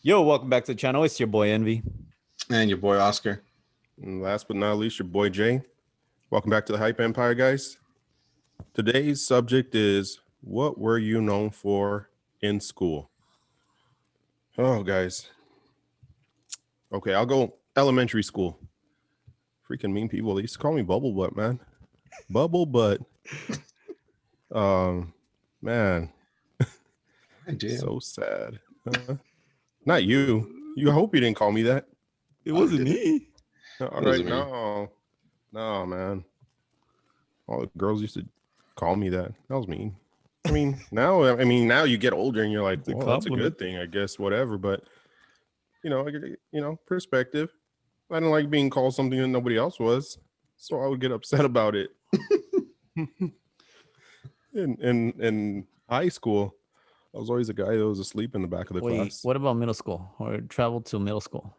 Yo, welcome back to the channel. It's your boy Envy. And your boy Oscar. And last but not least, your boy Jay. Welcome back to the Hype Empire, guys. Today's subject is, what were you known for in school? Oh, guys. Okay, I'll go elementary school. Freaking mean people. They used to call me Bubble Butt, man. Bubble Butt. Man, so sad. Not you. You hope you didn't call me that. It wasn't me. All right, no, man. All the girls used to call me that. That was mean. Now you get older and you're like, well, that's a good thing, I guess, whatever. But perspective. I didn't like being called something that nobody else was, so I would get upset about it. in high school, I was always a guy that was asleep in the back of the class. What about middle school or travel to middle school?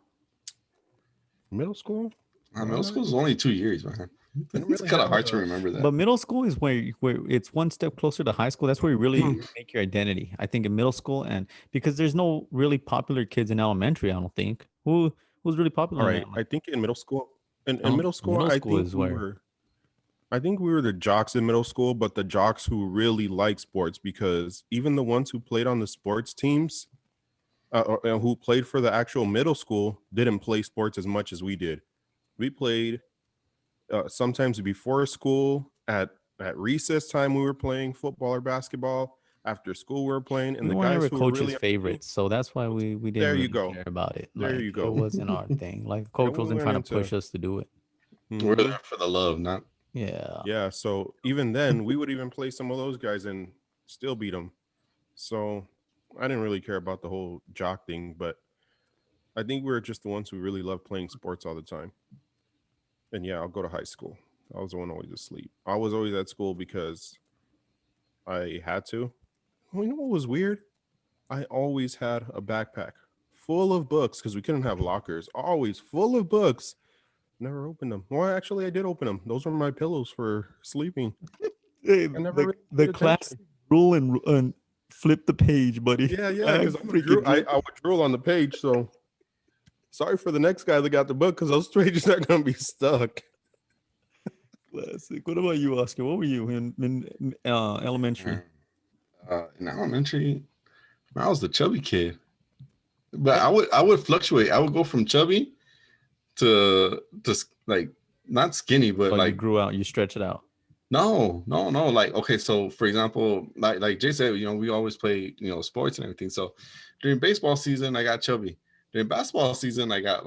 Middle school? Middle school is only 2 years, man. It's kind of hard to remember that. But middle school is where it's one step closer to high school. That's where you really make your identity. I think in middle school, and because there's no really popular kids in elementary, I don't think. Who's really popular? All right, I think in middle school, I think we were the jocks in middle school, but the jocks who really like sports, because even the ones who played on the sports teams, who played for the actual middle school, didn't play sports as much as we did. We played sometimes before school, at recess time we were playing football or basketball. After school we were playing, and we the guys were who coach's really favorites, so that's why we didn't really care about it. There you go. It wasn't our thing. Like coach wasn't trying to push us to do it. We're there for the love, not. Yeah. So even then, we would even play some of those guys and still beat them. So I didn't really care about the whole jock thing, but I think we were just the ones who really loved playing sports all the time. And yeah, I'll go to high school. I was the one always asleep. I was always at school because I had to. Well, you know what was weird? I always had a backpack full of books because we couldn't have lockers. Always full of books. Never opened them. Well, actually, I did open them. Those were my pillows for sleeping. Hey, the class rule and flip the page, buddy. Yeah, because I would drool on the page. So sorry for the next guy that got the book, because those pages are going to be stuck. Classic. What about you, Oscar? What were you in elementary? In elementary, I was the chubby kid. But I would fluctuate. I would go from chubby to like not skinny, but like you grew out, you stretch it out. No. Like, okay, so for example, like Jay said, we always play, sports and everything. So during baseball season, I got chubby. During basketball season, I got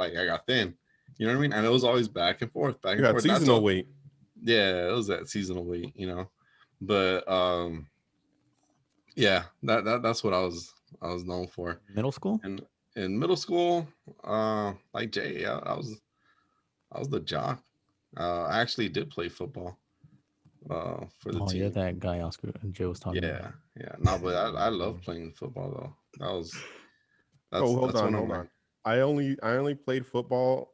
thin. You know what I mean? And it was always back and forth. You got seasonal weight. Yeah, it was that seasonal weight, But yeah, that's what I was known for. Middle school? And in middle school, like Jay, I was the jock. I actually did play football for the team. Yeah, that guy Oscar and Jay was talking about. Yeah. No, but I love playing football though. Hold on. I only played football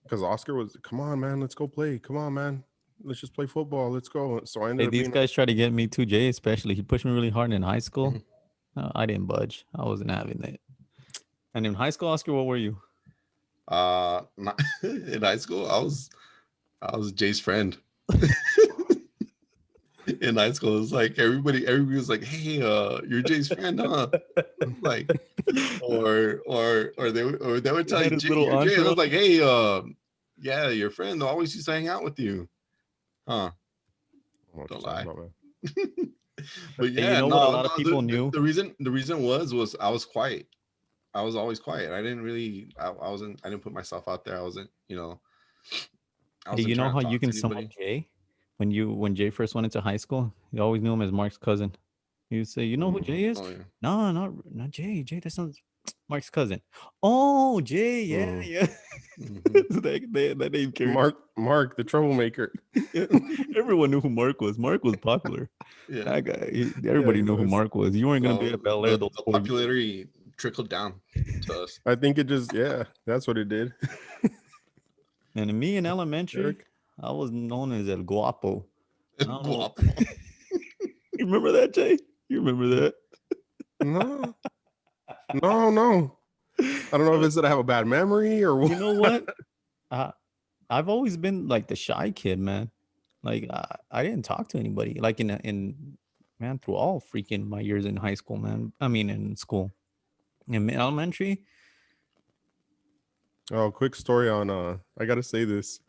because Oscar was, come on, man, let's go play. Come on, man. Let's just play football. Let's go. So I ended up these guys try to get me too, Jay, especially. He pushed me really hard in high school. I didn't budge. I wasn't having it. And in high school, Oscar, what were you? In high school, I was Jay's friend. In high school, it was like everybody was like, "Hey, you're Jay's friend, huh?" Like, or they would tell you, Jay, I was like, "Hey, yeah, your friend always used to hang out with you, huh?" Don't lie. But yeah, what a lot of people knew. The reason was I was quiet. I was always quiet. I didn't really. I didn't put myself out there. I wasn't. Do you know how you can summon Jay? When Jay first went into high school, you always knew him as Mark's cousin. You say, "You know who Jay is?" Oh, yeah. No, not Jay. Jay, that's not Mark's cousin. Oh, Jay, yeah. that name carried. Mark, the troublemaker. Everyone knew who Mark was. Mark was popular. Yeah, that guy. Everybody knew who Mark was. You weren't gonna be at Bel Air. The popularity trickled down to us. I think it just, that's what it did. And me in elementary, I was known as El Guapo. Guapo. You remember that, Jay? You remember that? No. I don't know if it's that I have a bad memory or what. You know what? I've always been like the shy kid, man. Like I didn't talk to anybody. Like in man, through all freaking my years in high school, man. I mean, in school, in elementary. Oh, quick story on I gotta say this.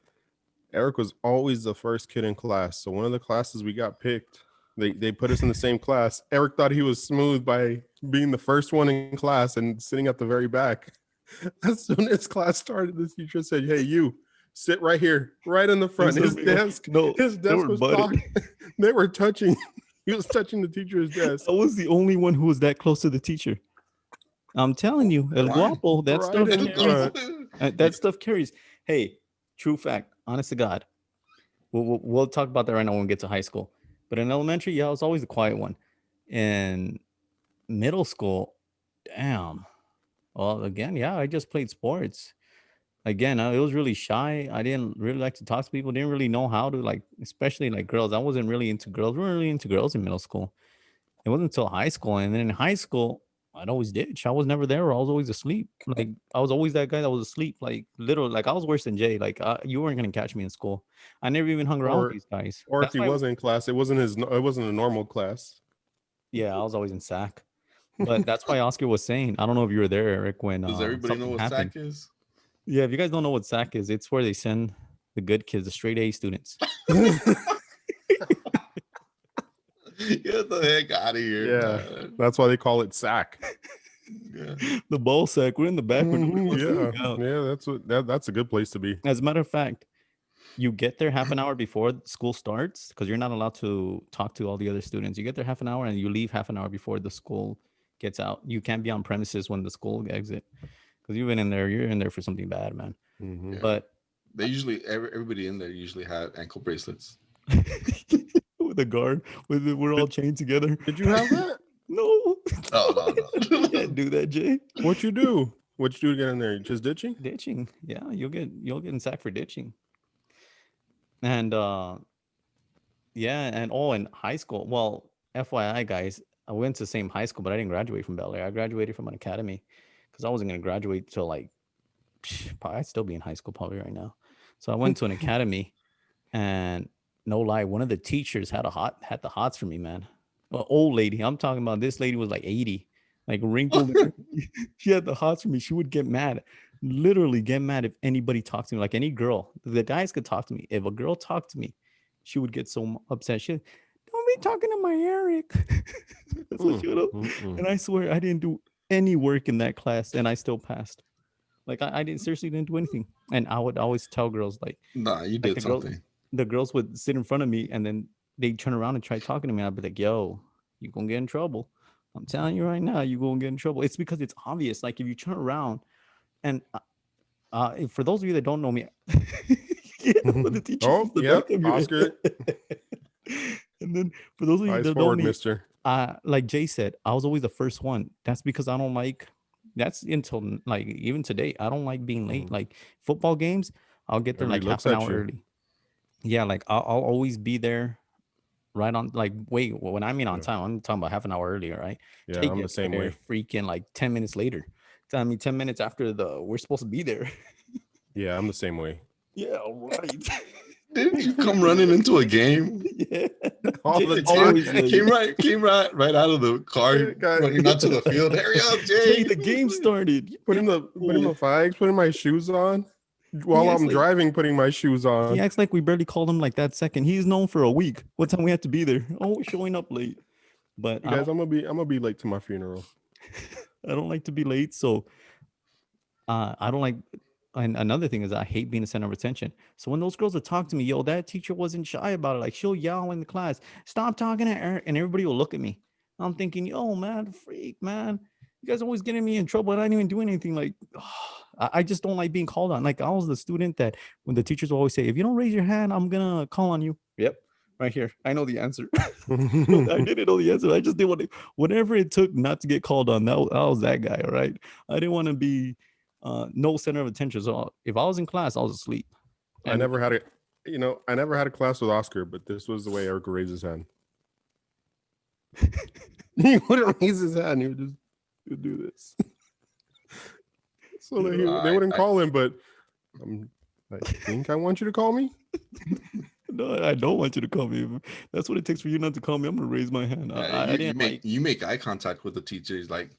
Eric was always the first kid in class. So one of the classes we got picked, they put us in the same class. Eric thought he was smooth by being the first one in class and sitting at the very back. As soon as class started, the teacher said, "Hey, you sit right here, right in the front." His desk was talking. They were touching. He was touching the teacher's desk. I was the only one who was that close to the teacher. I'm telling you, El Guapo, that stuff carries. That stuff carries. Hey, true fact, honest to God. We'll talk about that right now when we get to high school. But in elementary, yeah, I was always the quiet one. In middle school, damn. Well, again, yeah, I just played sports. Again, I was really shy. I didn't really like to talk to people. Didn't really know how to, like, especially like girls. I wasn't really into girls. We weren't really into girls in middle school. It wasn't until high school. And then in high school, I'd always ditch. I was never there. Or I was always asleep. Like I was always that guy that was asleep. Like literally, like I was worse than Jay. Like you weren't gonna catch me in school. I never even hung around with these guys. Or if he was in class, it wasn't a normal class. Yeah, I was always in SAC. But that's why Oscar was saying. I don't know if you were there, Eric. When does everybody know what SAC is? Yeah, if you guys don't know what SAC is, it's where they send the good kids, the straight A students. Get the heck out of here. Yeah, man. That's why they call it SAC. Yeah. The ball sack. We're in the back. That's a good place to be. As a matter of fact, you get there half an hour before school starts because you're not allowed to talk to all the other students. You get there half an hour and you leave half an hour before the school gets out. You can't be on premises when the school exit because you've been in there. You're in there for something bad, man. Mm-hmm. Yeah. But they usually everybody in there usually have ankle bracelets. With a guard, we're all chained together. Did you have that? No. No. You can't do that, Jay. What you do? What you do to get in there? Just ditching? Ditching. Yeah, you'll get in sack for ditching. And in high school. Well, FYI, guys, I went to the same high school, but I didn't graduate from Bel Air. I graduated from an academy because I wasn't gonna graduate till like I'd still be in high school probably right now. So I went to an academy, and no lie, one of the teachers had the hots for me, man. Well, old lady. I'm talking about this lady was like 80, like wrinkled. She had the hots for me. She would get mad, literally get mad if anybody talked to me, like any girl. The guys could talk to me. If a girl talked to me, she would get so upset. She'd, don't be talking to my Eric. That's what she would do. And I swear I didn't do any work in that class and I still passed. Like I seriously didn't do anything. And I would always tell girls like, nah, you did something. The girls would sit in front of me and then they'd turn around and try talking to me. I'd be like, yo, you're going to get in trouble. I'm telling you right now, you're going to get in trouble. It's because it's obvious. Like if you turn around and for those of you that don't know me, the teacher Oscar. And then for those of you that forward, don't know mister. Like Jay said, I was always the first one. That's because I don't like, that's until like even today, I don't like being late. Like football games, I'll get there like half an hour early. Yeah, like I'll always be there right on, like, wait, when I mean on time, I'm talking about half an hour earlier, right? Yeah, I'm the same way. Freaking like 10 minutes later. I mean, 10 minutes after we're supposed to be there. Yeah, I'm the same way. Yeah, right. Didn't you come running into a game? Yeah. All the time. Came right out of the car, running out to the field. Hurry up, Jay. The game started. Putting the flags, putting my shoes on. While I'm driving, putting my shoes on. He acts like we barely called him like that second. He's known for a week. What time we had to be there? Always showing up late. But guys, I'm gonna be late to my funeral. I don't like to be late, so I don't like. And another thing is I hate being the center of attention. So when those girls would talk to me, yo, that teacher wasn't shy about it. Like she'll yell in the class, stop talking to Eric, and everybody will look at me. I'm thinking, yo, man, freak, man. You guys are always getting me in trouble. I didn't even do anything. Like, I just don't like being called on. Like I was the student that when the teachers will always say, if you don't raise your hand, I'm gonna call on you. Yep, right here. I know the answer. I didn't know the answer. I just didn't want to, whatever it took not to get called on. That was that guy. All right. I didn't want to be no center of attention. So if I was in class, I was asleep. And I never had a class with Oscar, but this was the way Eric raised his hand. He wouldn't raise his hand. He would just do this. So they wouldn't call him, but I think I want you to call me. No, I don't want you to call me. That's what it takes for you not to call me. I'm gonna raise my hand. You make eye contact with the teacher. He's like,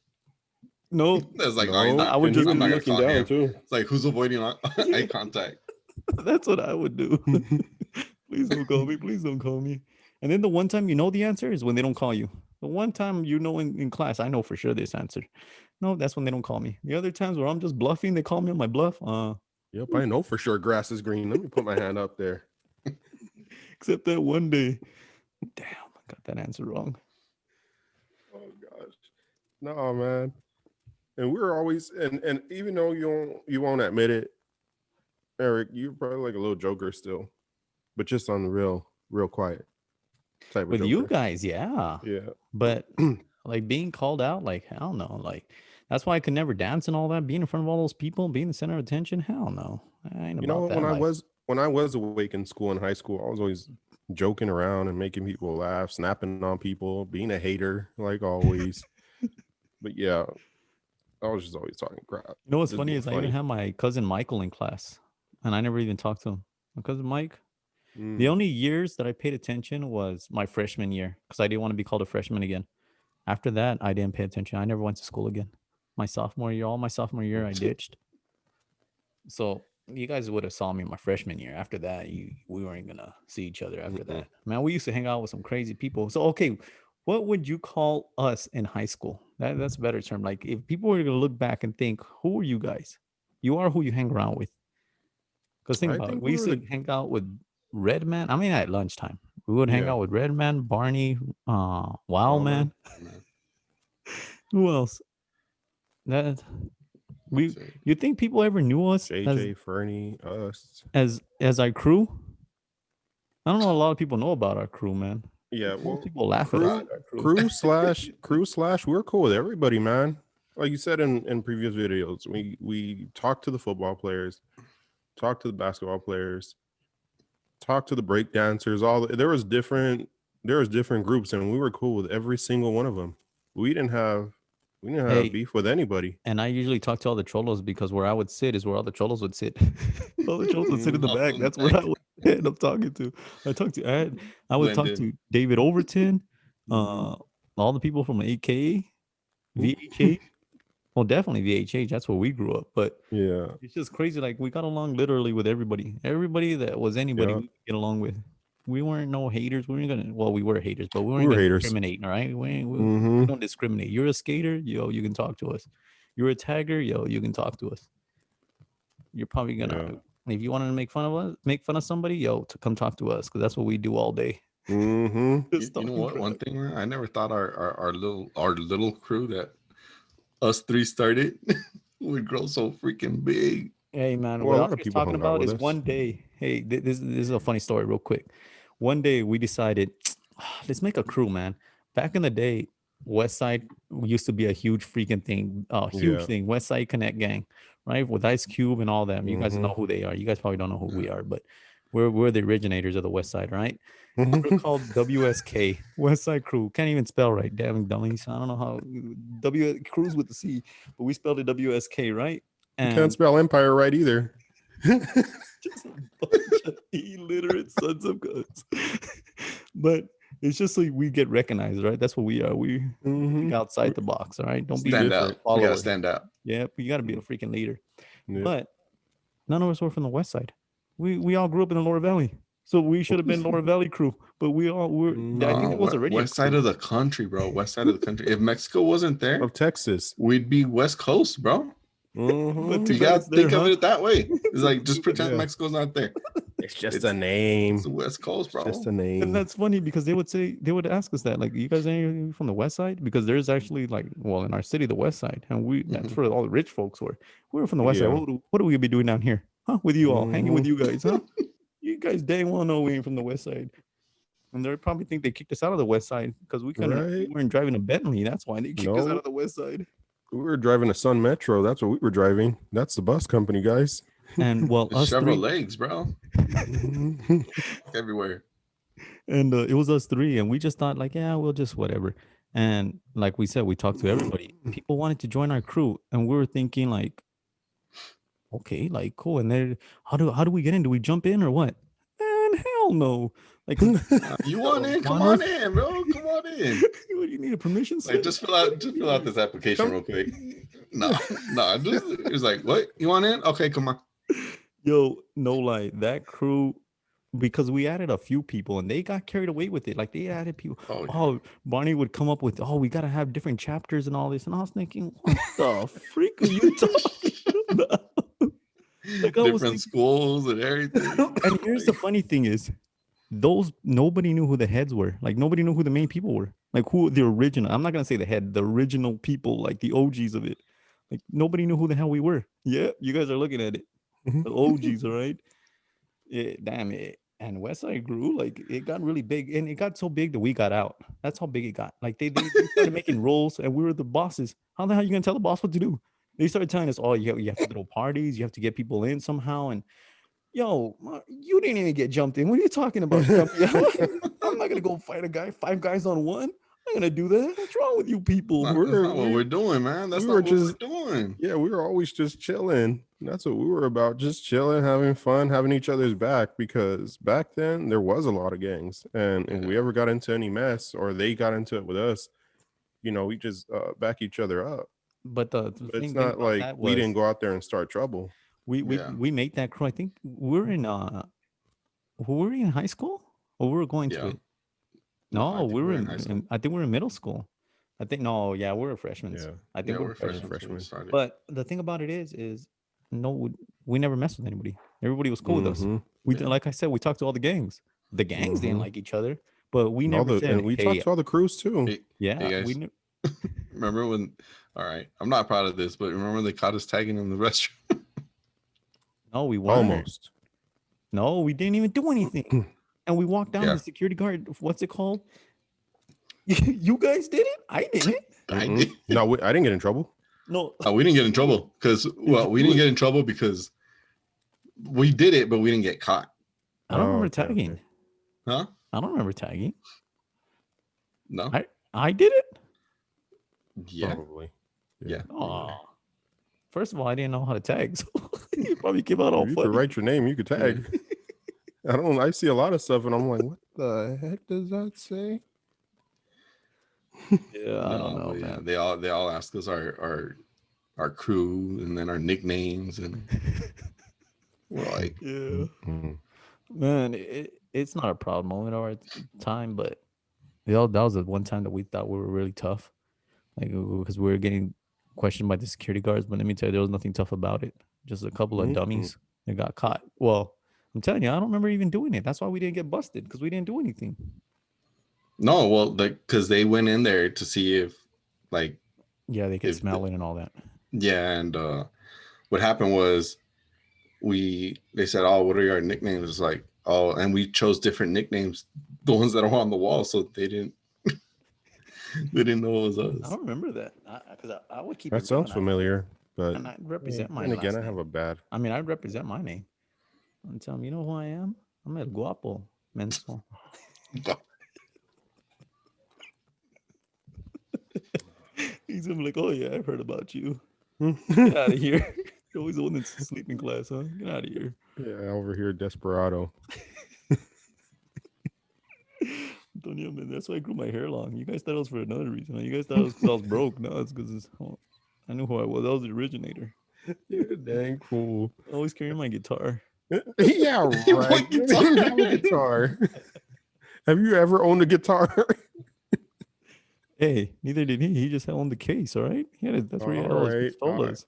no, that's like, no, I would just be looking down too. It's like, who's avoiding eye contact? That's what I would do. Please don't call me. Please don't call me. And then the one time you know the answer is when they don't call you. The one time you know in class, I know for sure this answer. No, that's when they don't call me. The other times where I'm just bluffing, they call me on my bluff. Yep, I know for sure grass is green. Let me put my hand up there. Except that one day, damn, I got that answer wrong. Oh gosh, no, man. And we're always and even though you won't admit it, Eric, you're probably like a little joker still, but just on the real quiet type of with joker. you guys, yeah. But like being called out, like hell no, like that's why I could never dance and all that. Being in front of all those people, being the center of attention, hell no, I ain't about that. When I was awake in school in high school, I was always joking around and making people laugh, snapping on people, being a hater like always. But yeah, I was just always talking crap. You know what's funny is I even had my cousin Michael in class, and I never even talked to him. My cousin Mike. The only years that I paid attention was my freshman year because I didn't want to be called a freshman again. After that, I didn't pay attention. I never went to school again. My sophomore year, I ditched. So you guys would have saw me my freshman year. After that, we weren't gonna see each other after that. Man, we used to hang out with some crazy people. So okay, what would you call us in high school? That's a better term. Like if people were gonna look back and think, who are you guys? You are who you hang around with. Because think about it. We used to hang out with Redman. I mean, at lunchtime, we would hang out with Redman, Barney, Wildman. Who else? You think people ever knew us? JJ, Fernie, us as our crew. I don't know. A lot of people know about our crew, man. Yeah, well, people laugh at our crew / we're cool with everybody, man. Like you said in previous videos, we talk to the football players, talk to the basketball players, talk to the break dancers. There was different groups, and we were cool with every single one of them. We didn't have beef with anybody. And I usually talk to all the cholos because where I would sit is where all the cholos would sit. All the cholos would sit in the back. That's where I would end up talking to. I would talk to David Overton, all the people from AKA, VHH. Well, definitely VHH. That's where we grew up. But yeah, it's just crazy. Like we got along literally with everybody. Everybody that was anybody we could get along with. We weren't no haters. We were haters, but we weren't gonna discriminate, all right? We don't discriminate. You're a skater, yo, you can talk to us. You're a tagger, yo, you can talk to us. You're probably gonna if you wanted to make fun of somebody, yo, to come talk to us because that's what we do all day. You know what? One thing, I never thought our little crew that us three started would grow so freaking big. Hey man, what I was talking about is one day. Hey, this is a funny story, real quick. One day we decided, let's make a crew, man. Back in the day, West Side used to be a huge freaking thing, thing. West Side Connect Gang, right? With Ice Cube and all them. You guys know who they are. You guys probably don't know who we are, but we're the originators of the West Side, right? We're called WSK, West Side Crew. Can't even spell right, damn dummies. I don't know how Crews with the C, but we spelled it WSK, right? And you can't spell Empire right either. Just a bunch of illiterate sons of guns. But it's just like we get recognized, right? That's what we are. We think outside the box, all right? Don't stand be out. You gotta stand out. Yeah, you gotta be a freaking leader. Yeah. But none of us were from the West Side. We all grew up in the Lower Valley. So we should have been Lower Valley crew, but we all were. I think it was already West side of the country, bro. West side of the country. If Mexico wasn't there, of Texas, we'd be West Coast, bro. But you gotta think of it that way. It's like just pretend Mexico's not there. It's just a name. It's the West Coast, bro. It's just a name. And that's funny because they would ask us that, like, you guys ain't from the West Side? Because there's actually in our city, the West Side, and that's where all the rich folks were. We were from the West Side. What do we be doing down here? Huh? With you all, hanging with you guys, huh? You guys dang well know we ain't from the West Side. And they probably think they kicked us out of the West Side because we weren't driving a Bentley. That's why they kicked us out of the West Side. We were driving a Sun Metro. That's what we were driving. That's the bus company, guys. And us several legs, bro. Everywhere. And it was us three, and we just thought we'll just whatever. And like we said, we talked to everybody. People wanted to join our crew, and we were thinking okay, like cool. And then how do we get in? Do we jump in or what? Man, hell no. Like you want in? Come on in, bro. Come on in. What do you need a permission slip? Like just fill out this application real quick. No. Just it's like, what? You want in? Okay, come on. Yo, no lie, that crew, because we added a few people and they got carried away with it. Like they added people. Oh, Barney would come up with, we got to have different chapters and all this. And I was thinking, what the freak are you talking about? Like different schools and everything. And here's the funny thing is, nobody knew who the heads were. Like nobody knew who the main people were. Like who the original. I'm not gonna say the head, the original people, like the OGs of it. Like nobody knew who the hell we were. Yeah, you guys are looking at it. The OGs, all right. Damn it. And Westside grew, like it got really big, and it got so big that we got out. That's how big it got. Like they started making roles, and we were the bosses. How the hell are you gonna tell the boss what to do? They started telling us, "Oh, you have to throw parties. You have to get people in somehow." And yo, you didn't even get jumped in. What are you talking about? I'm not gonna go fight a guy, 5 guys on one. I'm not gonna do that. What's wrong with you people? That's not what we're doing, man. That's not what we're doing. Yeah, we were always just chilling. That's what we were about. Just chilling, having fun, having each other's back. Because back then there was a lot of gangs, and if we ever got into any mess or they got into it with us, we just back each other up. But it's not like we didn't go out there and start trouble. We made that crew. I think we're in high school, or we were going to it. No, we were in I think we were in middle school. I think we were freshmen. Yeah. I think we were freshmen. But the thing about it is no, we never messed with anybody. Everybody was cool with us. We like I said, we talked to all the gangs. The gangs didn't like each other, but we never said. And we talked to all the crews too. Hey remember when? All right, I'm not proud of this, but remember when they caught us tagging in the restroom? No, we weren't. Almost. No, we didn't even do anything. And we walked down the security guard. What's it called? You guys did it? I didn't. I did. No, I didn't get in trouble. No, we didn't get in trouble because we didn't get in trouble because we did it, but we didn't get caught. I don't remember tagging. Okay. Huh? I don't remember tagging. No, I did it. Yeah, probably. Yeah. Oh. First of all, I didn't know how to tag, so you probably came out all you funny. could write your name, you could tag. I see a lot of stuff and I'm like, what the heck does that say? Yeah, I don't know, man. They all ask us our crew and then our nicknames, and we're like, man, it's not a proud moment of our time, but that was the one time that we thought we were really tough, like because we were getting questioned by the security guards. But let me tell you, there was nothing tough about it. Just a couple of dummies that got caught. Well, I'm telling you, I don't remember even doing it. That's why we didn't get busted, because we didn't do anything. No, well, because they went in there to see if, like, they could smell it and all that. Yeah, and what happened was they said, "Oh, what are your nicknames?" It's like, "Oh," and we chose different nicknames, the ones that are on the wall, so they didn't know it was us. I don't remember that because I would keep. That sounds familiar, but and I represent my. And again, I have a bad. I mean, I represent my name. And tell them, you know who I am? I'm El Guapo Menso. He's gonna be like, oh yeah, I've heard about you. Get out of here. You're always the one that's asleep in class, huh? Get out of here. Yeah, over here, Desperado. Antonio, man, that's why I grew my hair long. You guys thought it was for another reason. You guys thought it was because I was broke. No, it's because I knew who I was. I was the originator. You're dang cool. Always carrying my guitar. Yeah, right. Guitar. Have you ever owned a guitar? Hey, neither did he. He just owned the case, all right? That's where he had all his pistolas.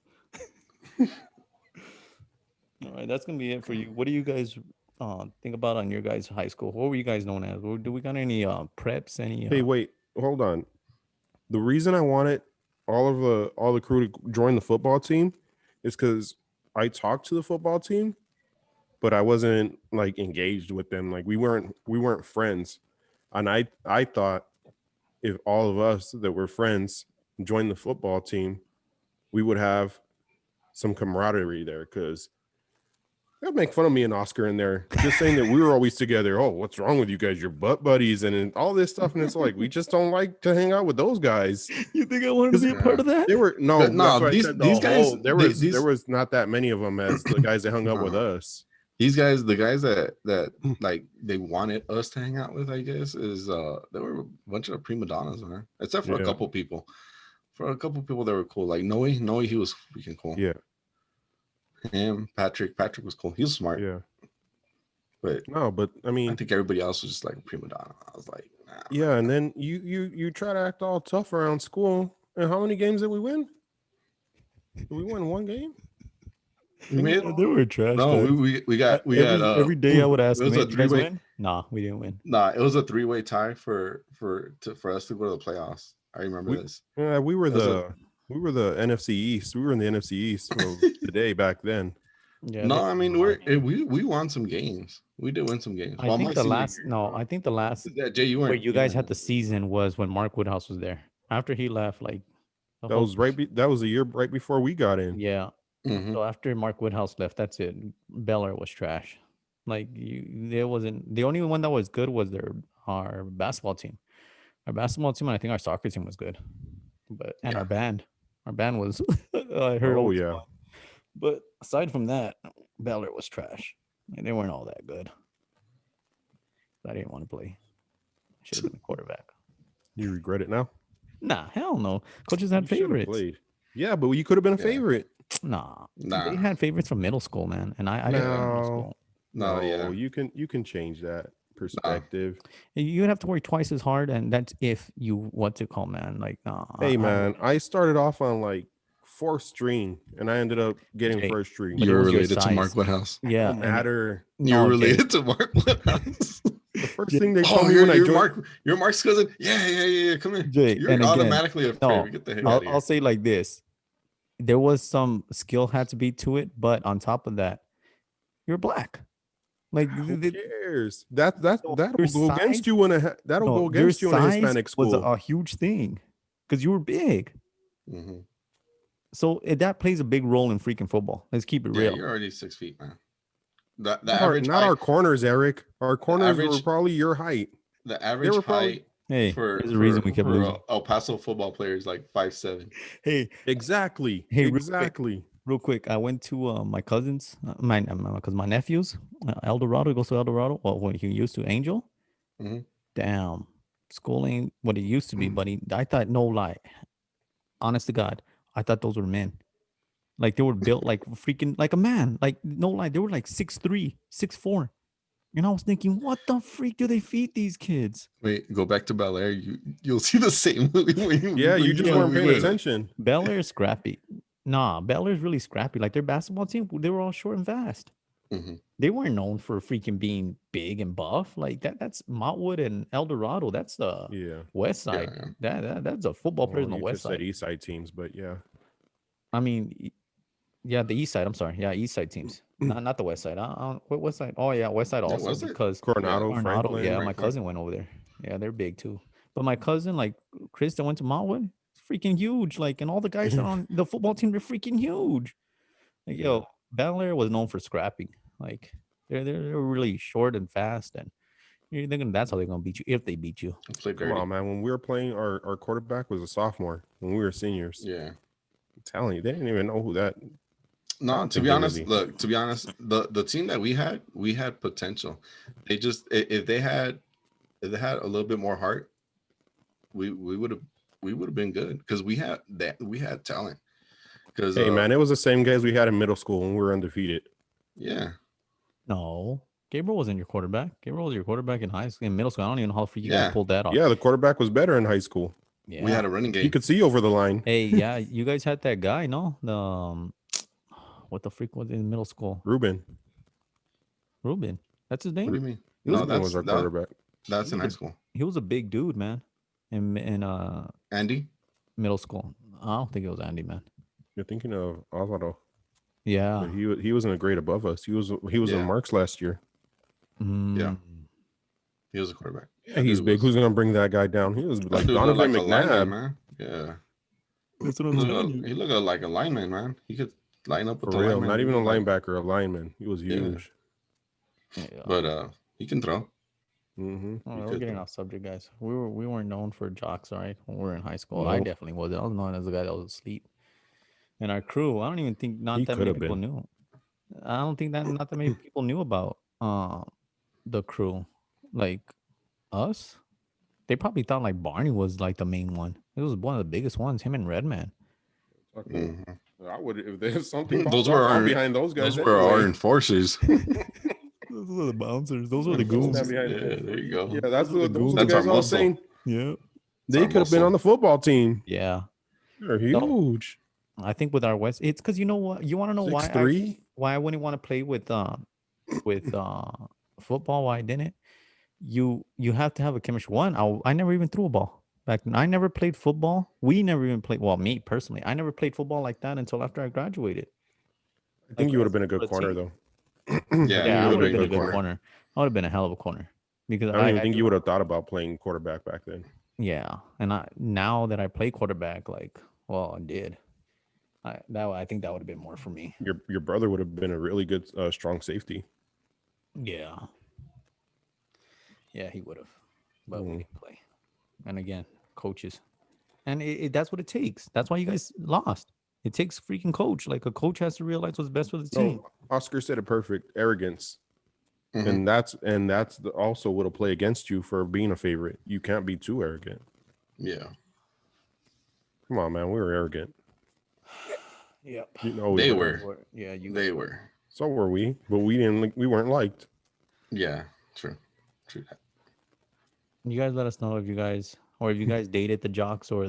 All right, that's going to be it for you. What do you guys think about on your guys' high school? What were you guys known as? Do we got any preps? Hey, wait, hold on. The reason I wanted all the crew to join the football team is because I talked to the football team, but I wasn't like engaged with them. Like we weren't friends. And I thought if all of us that were friends joined the football team, we would have some camaraderie there, because They'd make fun of me and Oscar in there, just saying that we were always together. Oh, what's wrong with you guys? You're butt buddies and all this stuff. And it's like, we just don't like to hang out with those guys. You think I wanted to be a part of that? They were no, that's why these, I said these guys. There was not that many of them as the guys that hung out with us. These guys, the guys that like they wanted us to hang out with, I guess, is there were a bunch of prima donnas, man. Except for a couple people. For a couple people that were cool, like Noe, he was freaking cool. Yeah. Him, Patrick was cool. He was smart. Yeah. But I mean, I think everybody else was just like a prima donna. I was like, nah. Yeah, and then you try to act all tough around school. And how many games did we win? Did we win one game? They were trash. No, we got every day I would ask them, did you guys win? Nah, we didn't win. Nah, it was a 3-way tie for us to go to the playoffs. I remember this. Yeah, we were the NFC East. We were in the NFC East today back then. Yeah. No, I mean we won some games. We did win some games. I think the last Jay, you weren't. Where you guys had the season was when Mark Woodhouse was there. After he left, like that was that was a year right before we got in. Yeah. Mm-hmm. So after Mark Woodhouse left, that's it. Bel Air was trash. Like there wasn't the only one that was good was our basketball team. Our basketball team, and I think our soccer team was good. But our band was I heard. Oh yeah. Fun. But aside from that, Bel Air was trash. They weren't all that good. I didn't want to play. I should have been a quarterback. You regret it now? Nah, hell no. Coaches had favorites. Played. Yeah, but you could have been a favorite. Nah. They had favorites from middle school, man. And I didn't know middle school. No, yeah. You can change that perspective. You would have to work twice as hard, and that's if you man. Like, nah. Hey man, I started off on like fourth string, and I ended up getting first string. You're related to Mark Woodhouse. Yeah, no matter. You're related to Mark Woodhouse. The first thing they told me when I joined, you're Mark's cousin. Yeah. Come here. Jay, you're automatically a favorite. Get the heck out of here. I'll say like this: there was some skill had to be to it, but on top of that, you're black. Like who cares? That'll go against you that'll go against you in a Hispanic school. Was a huge thing because you were big. Mm-hmm. So that plays a big role in freaking football. Let's keep it real. You're already 6 feet, man. Not our corners, Eric. Our corners were probably your height. The average height. Hey, there's a reason we kept losing. El Paso football players like 5'7". Hey, exactly. Hey, exactly. Real quick, I went to my cousins, my nephews, El Dorado. He goes to El Dorado. Well, when he used to Angel. Mm-hmm. Damn, school ain't what it used to be, buddy. I thought, no lie, honest to God, I thought those were men. Like they were built like freaking like a man. Like no lie, they were like 6'3", 6'4". And I was thinking, what the freak do they feed these kids? Wait, go back to Bel Air. You'll see the same movie. You just weren't paying attention. Bel Air's scrappy. Nah, Bel Air's really scrappy. Like their basketball team, they were all short and fast. Mm-hmm. They weren't known for freaking being big and buff. Like that's Montwood and El Dorado. That's the West Side. Yeah. That's a football players on the West Side. East Side teams, but yeah. I mean, yeah, the East Side. I'm sorry. Yeah, East Side teams. Not the West Side. What West Side? Oh yeah, West Side also because Coronado. Franklin, yeah, my cousin went over there. Yeah, they're big too. But my cousin, like Chris, that went to Montwood, freaking huge. Like, and all the guys that are on the football team, they're freaking huge. Like, yo, Bel Air was known for scrapping. Like, they're really short and fast, and you're thinking that's how they're gonna beat you if they beat you. Come on, man. When we were playing, our quarterback was a sophomore. When we were seniors, yeah. I'm telling you, they didn't even know who that. No, to be honest, the team that we had potential. They just if they had a little bit more heart, we would have been good because we had talent. Because hey man, it was the same guys we had in middle school when we were undefeated. Yeah. No, Gabriel wasn't your quarterback. Gabriel was your quarterback in high school, in middle school. I don't even know how you guys pulled that off. Yeah, the quarterback was better in high school. Yeah. We had a running game. You could see over the line. Hey, yeah, you guys had that guy, no? The what the freak was in middle school? Ruben. That's his name? What do you mean? Ruben was our quarterback. That's in high school. He was a big dude, man. In Andy? Middle school. I don't think it was Andy, man. You're thinking of Alvaro. Yeah. But he wasn't a grade above us. He was in Marks last year. Yeah. He was a quarterback. Yeah, he's big. Who's gonna bring that guy down? He was like Donovan like McNabb, man. Yeah. That's what I'm saying. He looked like a lineman, man. He could line up with For the real, lineman. not even a linebacker, a lineman. He was huge. Yeah. But he can throw. Mm-hmm. We're getting off subject, guys. We weren't known for jocks, right? When we were in high school, Nope. I definitely wasn't. I was known as the guy that was asleep. And our crew, I don't even think not that many people knew. I don't think that not that many people knew about the crew, like us. They probably thought like Barney was like the main one. It was one of the biggest ones. Him and Redman. Okay. I would if there's something. Those were I'm behind those guys. Those were our enforcers. Those were the bouncers. Those were the goons. Yeah, there you go. Yeah, those are the That's our guys I was muscle. saying. Yeah. They could have been on the football team. Yeah. They're huge. I think with our West, it's because you know what? You want to know 6'3"? why I wouldn't want to play with football? Why I didn't? You have to have a chemistry. One, I never even threw a ball back then. I never played football. We never even played. Well, me personally, I never played football like that until after I graduated. I think you would have been a good corner though. Yeah, I would have been a good corner. I would have been a hell of a corner because I don't even think you would have thought about playing quarterback back then. Yeah, and now that I play quarterback, like, well, I did. I think that would have been more for me. Your brother would have been a really good strong safety. Yeah. Yeah, he would have, but we didn't play. And again, coaches, and that's what it takes. That's why you guys lost. It takes freaking coach. Like a coach has to realize what's best for the team. Oscar said it perfect. Arrogance, and that's also what'll play against you for being a favorite. You can't be too arrogant. Yeah. Come on, man. We were arrogant. Yep. You know they were. Yeah, they were. So were we, but we didn't. We weren't liked. Yeah, true. That. You guys let us know if you guys dated the jocks or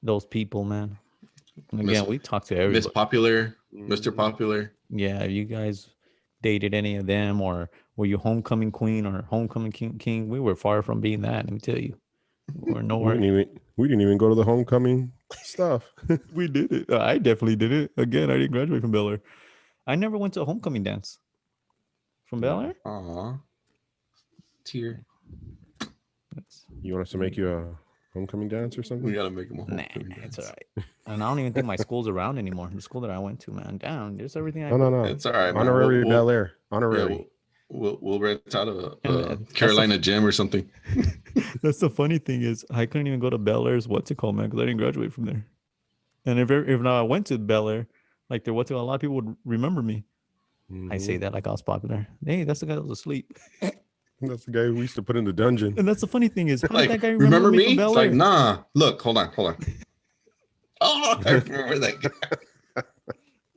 those people, man. And again, we talked to everybody. Miss Popular, Mr. Popular. Yeah, if you guys dated any of them, or were you homecoming queen or homecoming king? We were far from being that. Let me tell you, we were nowhere. We didn't even go to the homecoming stuff. We did it. I definitely did it. Again, I didn't graduate from Bel Air. I never went to a homecoming dance from Bel Air. Aw, tear. You want us to make you a homecoming dance or something? We gotta make them a homecoming dance. It's all right. And I don't even think my school's around anymore. The school that I went to, man, down. There's everything. No. It's all right. Honorary Bel Air. Honorary. Yeah, we'll rent out a Carolina gym or something. That's the funny thing is I couldn't even go to Bel Air's what's it called, man, because I didn't graduate from there. And if now I went to Bel Air, like there what's it called, a lot of people would remember me. I say that like I was popular. Hey, that's the guy that was asleep. That's the guy we used to put in the dungeon. And that's the funny thing is, how like, did that guy remember me? From Bel It's Air? like, nah. Look, hold on. Oh, I remember that guy.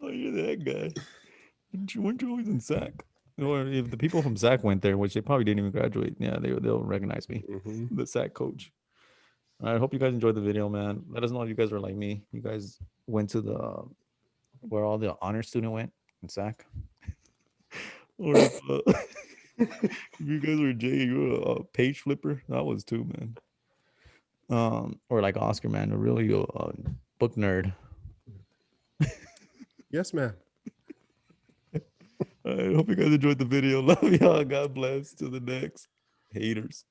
Oh, you're that guy. Weren't you always in SAC? Or if the people from SAC went there, which they probably didn't even graduate, yeah, they'll recognize me, the SAC coach. I hope you guys enjoyed the video, man. Let us know if you guys are like me. You guys went to where all the honor student went in SAC. Or if you guys were Jay, you were a page flipper. That was too, man. Or like Oscar, man, a really book nerd. Yes, man. I hope you guys enjoyed the video. Love y'all. God bless. To the next haters.